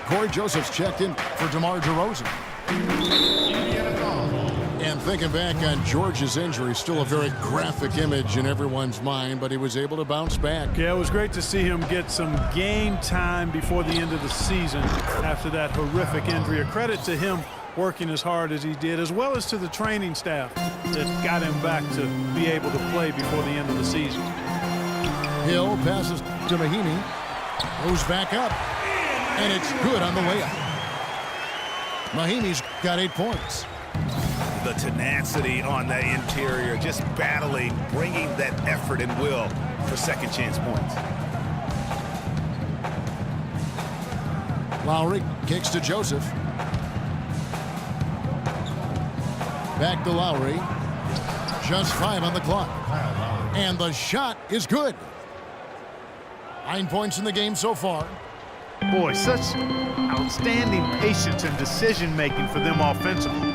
Corey Joseph's checked in for DeMar DeRozan. And thinking back on George's injury, still a very graphic image in everyone's mind, but he was able to bounce back. Yeah, it was great to see him get some game time before the end of the season after that horrific injury. A credit to him working as hard as he did, as well as to the training staff that got him back to be able to play before the end of the season. Hill passes to Mahinmi, goes back up, and it's good on the layup. Mahinmi's got 8 points. The tenacity on that interior, just battling, bringing that effort and will for second chance points. Lowry kicks to Joseph. Back to Lowry. Just 5 on the clock. And the shot is good. 9 points in the game so far. Boy, such outstanding patience and decision-making for them offensively.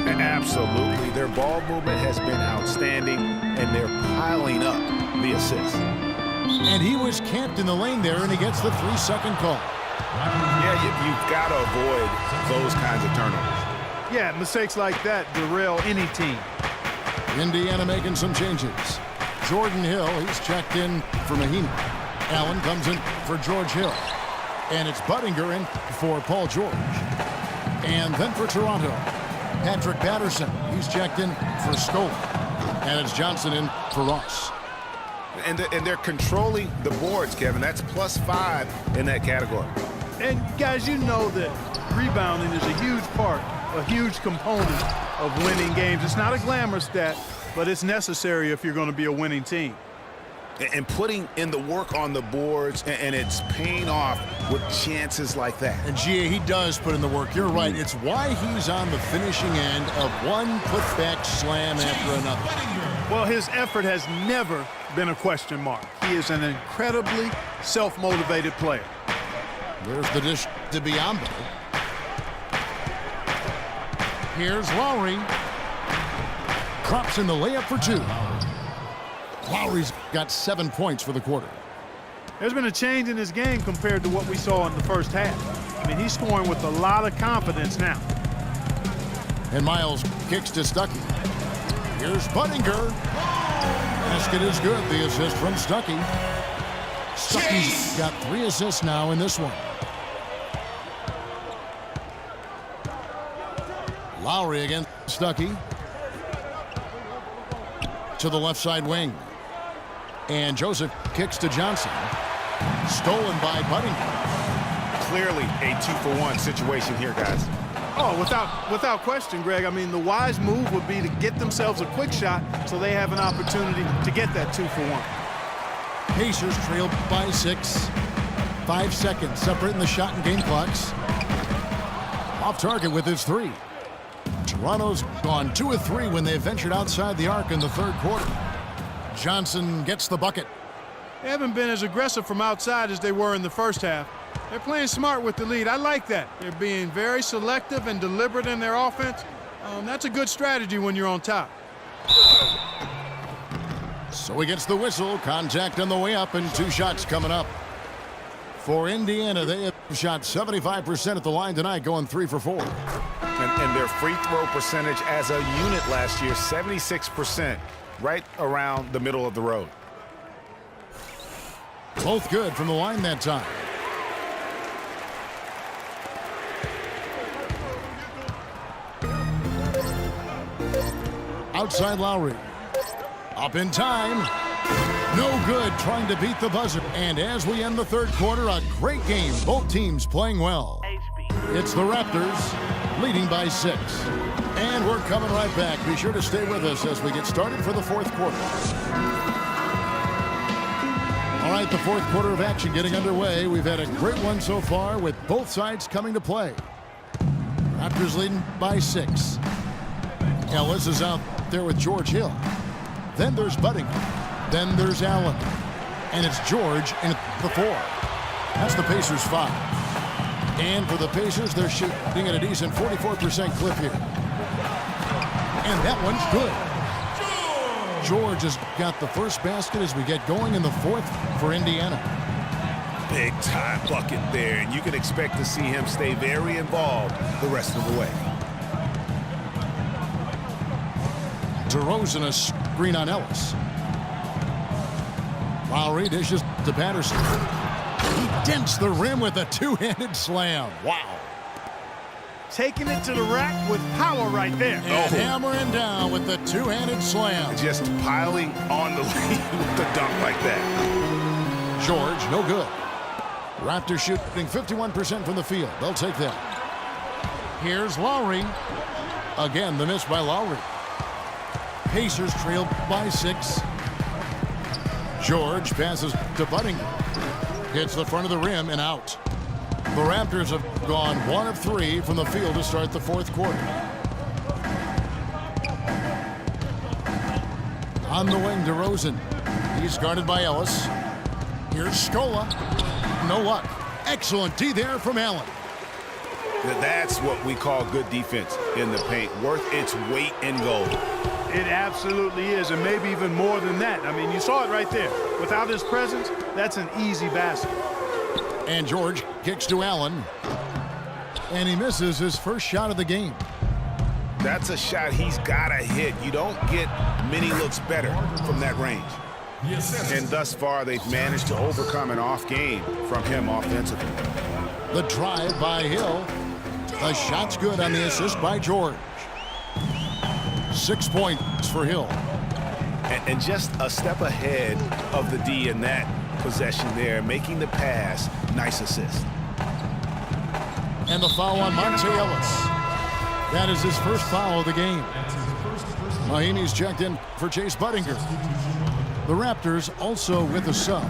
Absolutely. Their ball movement has been outstanding, and they're piling up the assists. And he was camped in the lane there, and he gets the 3-second call. Yeah, you've got to avoid those kinds of turnovers. Yeah, mistakes like that derail any team. Indiana making some changes. Jordan Hill, he's checked in for Mahinmi. Allen comes in for George Hill. And it's Budinger in for Paul George. And then for Toronto, Patrick Patterson. He's checked in for Stoll. And it's Johnson in for Ross. And they're controlling the boards, Kevin. That's +5 in that category. And, guys, you know that rebounding is a huge part, a huge component of winning games. It's not a glamour stat, but it's necessary if you're going to be a winning team. And putting in the work on the boards, and it's paying off with chances like that. And, Gia, he does put in the work. You're right. It's why he's on the finishing end of one putback slam after another. Well, his effort has never been a question mark. He is an incredibly self-motivated player. There's the dish to Biyombo. Here's Lowry. Drops in the layup for 2. Lowry's got 7 points for the quarter. There's been a change in his game compared to what we saw in the first half. I mean, he's scoring with a lot of confidence now. And Miles kicks to Stuckey. Here's Budinger. Basket is good. The assist from Stuckey. Stuckey's got 3 assists now in this one. Lowry against Stuckey. To the left side wing. And Joseph kicks to Johnson. Stolen by Budinger. Clearly a 2-for-1 situation here, guys. Oh, without question, Greg. I mean, the wise move would be to get themselves a quick shot so they have an opportunity to get that 2-for-1. Pacers trail by 6. 5 seconds separating the shot and game clocks. Off target with his 3. Toronto's gone 2 of 3 when they ventured outside the arc in the third quarter. Johnson gets the bucket. They haven't been as aggressive from outside as they were in the first half. They're playing smart with the lead. I like that. They're being very selective and deliberate in their offense. That's a good strategy when you're on top. So he gets the whistle. Contact on the way up and 2 shots coming up. For Indiana, they have shot 75% at the line tonight, going 3 for 4. And their free throw percentage as a unit last year, 76%, right around the middle of the road. Both good from the line that time. Outside Lowry. Up in time. No good trying to beat the buzzer. And as we end the third quarter, a great game. Both teams playing well. It's the Raptors leading by 6. And we're coming right back. Be sure to stay with us as we get started for the fourth quarter. All right, the fourth quarter of action getting underway. We've had a great one so far with both sides coming to play. Raptors leading by 6. Ellis is out there with George Hill. Then there's Budinger. Then there's Allen. And it's George in the 4. That's the Pacers' 5. And for the Pacers, they're shooting at a decent 44% clip here. And that one's good. George has got the first basket as we get going in the fourth for Indiana. Big time bucket there, and you can expect to see him stay very involved the rest of the way. DeRozan a screen on Ellis. Lowry dishes to Patterson. He dents the rim with a two-handed slam. Wow. Taking it to the rack with power right there. And hammering down with the two-handed slam. Just piling on the lead with the dunk like that. George, no good. Raptors shooting 51% from the field. They'll take that. Here's Lowry. Again, the miss by Lowry. Pacers trail by 6. George passes to Buddingham. Hits the front of the rim and out. The Raptors have gone 1 of 3 from the field to start the fourth quarter. On the wing, DeRozan. He's guarded by Ellis. Here's Scola. No luck. Excellent D there from Allen. That's what we call good defense in the paint. Worth its weight in gold. It absolutely is, and maybe even more than that. I mean, you saw it right there. Without his presence, that's an easy basket. And George kicks to Allen. And he misses his first shot of the game. That's a shot he's got to hit. You don't get many looks better from that range. And thus far, they've managed to overcome an off game from him offensively. The drive by Hill. The shot's good on the assist by George. 6 points for Hill. And just a step ahead of the D in that possession there, making the pass. Nice assist. And the foul on Monte Ellis. That is his first foul of the game. Mahinmi's checked in for Chase Budinger. The Raptors also with a sub.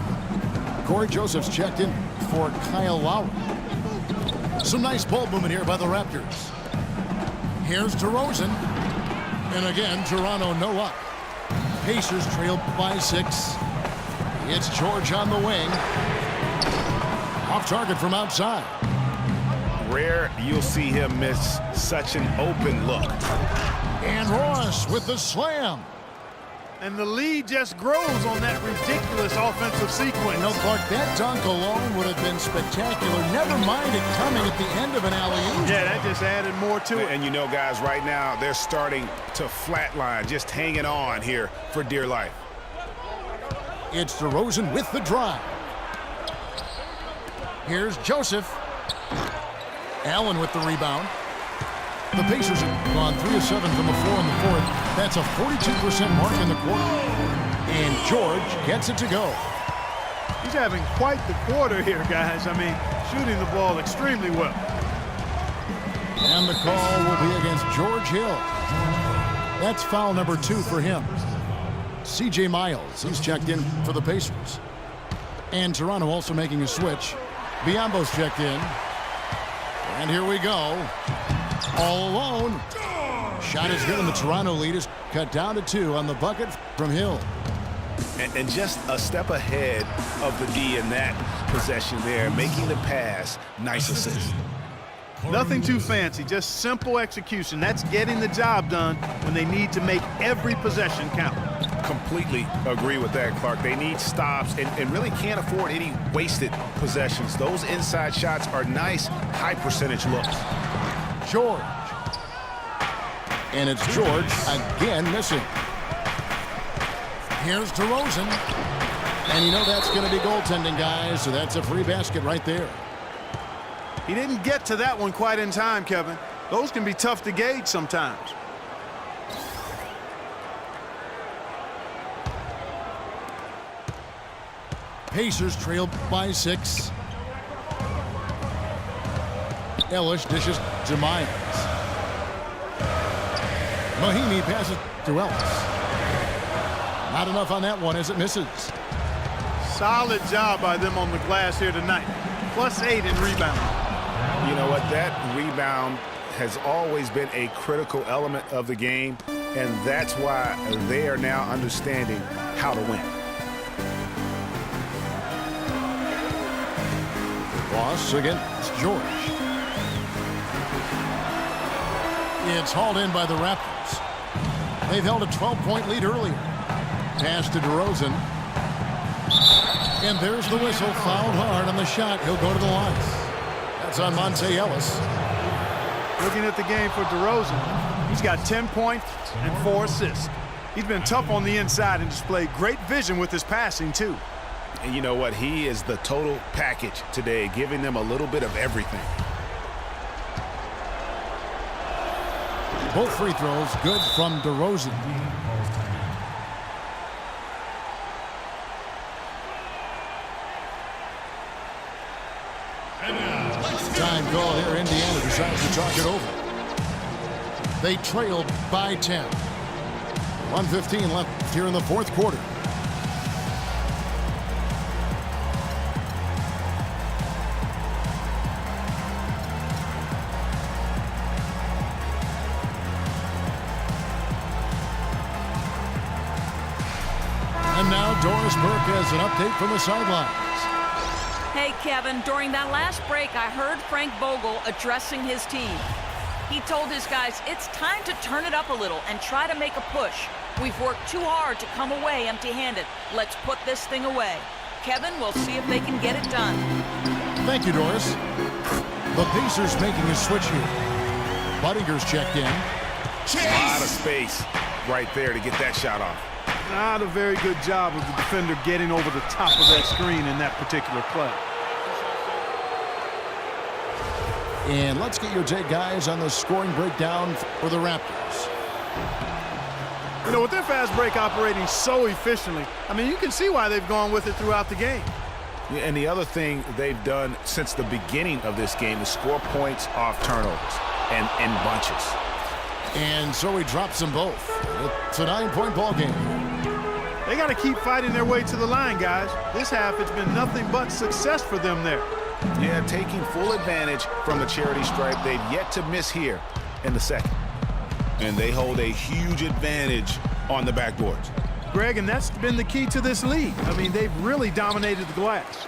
Corey Joseph's checked in for Kyle Lowry. Some nice ball movement here by the Raptors. Here's DeRozan. And again, Toronto no luck. Pacers trail by 6. It's George on the wing. Off target from outside. Rare you'll see him miss such an open look. And Ross with the slam. And the lead just grows on that ridiculous offensive sequence. No, Clark, that dunk alone would have been spectacular. Never mind it coming at the end of an alley-oop. Yeah, that just added more to it. And you know, guys, right now they're starting to flatline, just hanging on here for dear life. It's DeRozan with the drive. Here's Joseph. Allen with the rebound. The Pacers have gone 3 of 7 from the floor in the fourth. That's a 42% mark in the quarter. And George gets it to go. He's having quite the quarter here, guys. I mean, shooting the ball extremely well. And the call will be against George Hill. That's foul number 2 for him. C.J. Miles, he's checked in for the Pacers. And Toronto also making a switch. Biyombo's checked in. And here we go. All alone. Shot is good, and the Toronto lead is cut down to 2 on the bucket from Hill. And just a step ahead of the D in that possession there, making the pass. Nice assist. Nothing too fancy, just simple execution. That's getting the job done when they need to make every possession count. Completely agree with that, Clark. They need stops and really can't afford any wasted possessions. Those inside shots are nice, high percentage looks. George. And it's George again missing. Here's DeRozan. And you know that's going to be goaltending, guys, so that's a free basket right there. He didn't get to that one quite in time, Kevin. Those can be tough to gauge sometimes. Pacers trail by 6. Ellis dishes to Miles. Mahinmi passes to Ellis. Not enough on that one as it misses. Solid job by them on the glass here tonight. +8 in rebounding. You know what? That rebound has always been a critical element of the game, and that's why they are now understanding how to win. Ross against George. It's hauled in by the Raptors. They've held a 12-point lead earlier. Pass to DeRozan. And there's the whistle. Fouled hard on the shot. He'll go to the line. That's on Monte Ellis. Looking at the game for DeRozan, he's got 10 points and 4 assists. He's been tough on the inside and displayed great vision with his passing, too. And you know what? He is the total package today, giving them a little bit of everything. Both free throws good from DeRozan. Time call here. Indiana decides to talk it over. They trailed by 10. 1:15 left here in the fourth quarter. And now Doris Burke has an update from the sidelines. Hey, Kevin, during that last break, I heard Frank Vogel addressing his team. He told his guys it's time to turn it up a little and try to make a push. We've worked too hard to come away empty-handed. Let's put this thing away. Kevin, we'll see if they can get it done. Thank you, Doris. The Pacers making a switch here. Buddinger's checked in. A lot of space right there to get that shot off. Not a very good job of the defender getting over the top of that screen in that particular play. And let's get your take, guys, on the scoring breakdown for the Raptors. You know, with their fast break operating so efficiently, I mean, you can see why they've gone with it throughout the game. Yeah, and the other thing they've done since the beginning of this game is score points off turnovers and in bunches. And so he drops them both. It's a 9-point ball game. They got to keep fighting their way to the line, guys. This half, it's been nothing but success for them there. Yeah, taking full advantage from the charity stripe. They've yet to miss here in the second. And they hold a huge advantage on the backboards. Greg, and that's been the key to this league. I mean, they've really dominated the glass.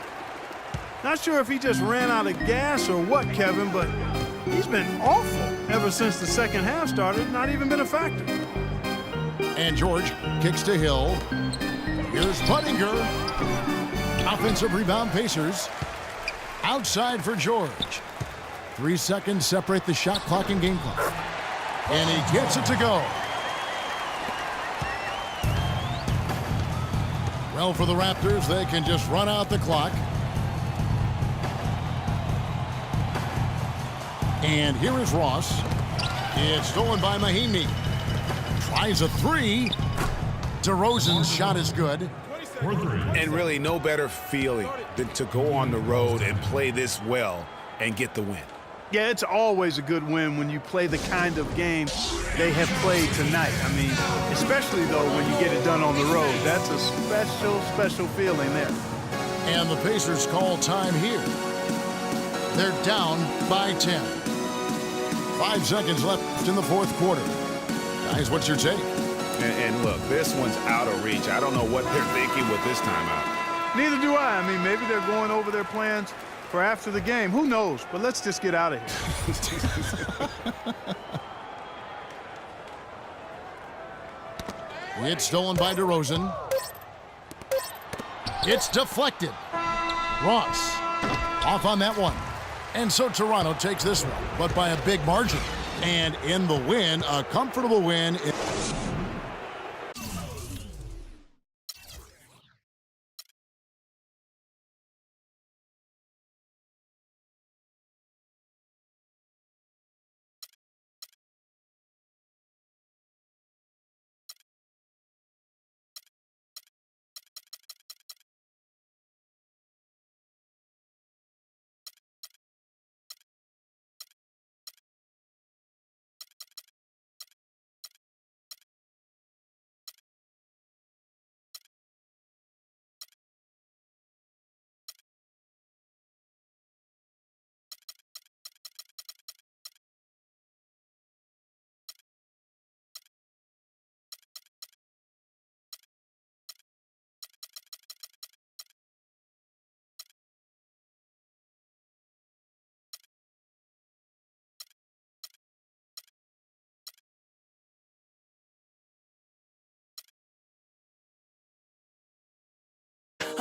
Not sure if he just ran out of gas or what, Kevin, but he's been awful ever since the second half started. Not even been a factor. And George kicks to Hill. Here's Budinger. Offensive rebound, Pacers. Outside for George. 3 seconds separate the shot clock and game clock. And he gets it to go. Well, for the Raptors, they can just run out the clock. And here is Ross. It's stolen by Mahinmi. Tries a three. DeRozan's shot is good. And really no better feeling than to go on the road and play this well and get the win. Yeah, it's always a good win when you play the kind of game they have played tonight. I mean, especially, though, when you get it done on the road. That's a special, special feeling there. And the Pacers call time here. They're down by 10. 5 seconds left in the fourth quarter. Guys, what's your take? And look, this one's out of reach. I don't know what they're thinking with this timeout. Neither do I. I mean, maybe they're going over their plans for after the game. Who knows? But let's just get out of here. It's stolen by DeRozan. It's deflected. Ross off on that one. And so Toronto takes this one, but by a big margin. And in the win, a comfortable win.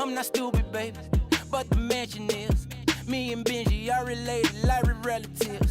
I'm not stupid, baby, but the mention is me and Benji are related like we relatives.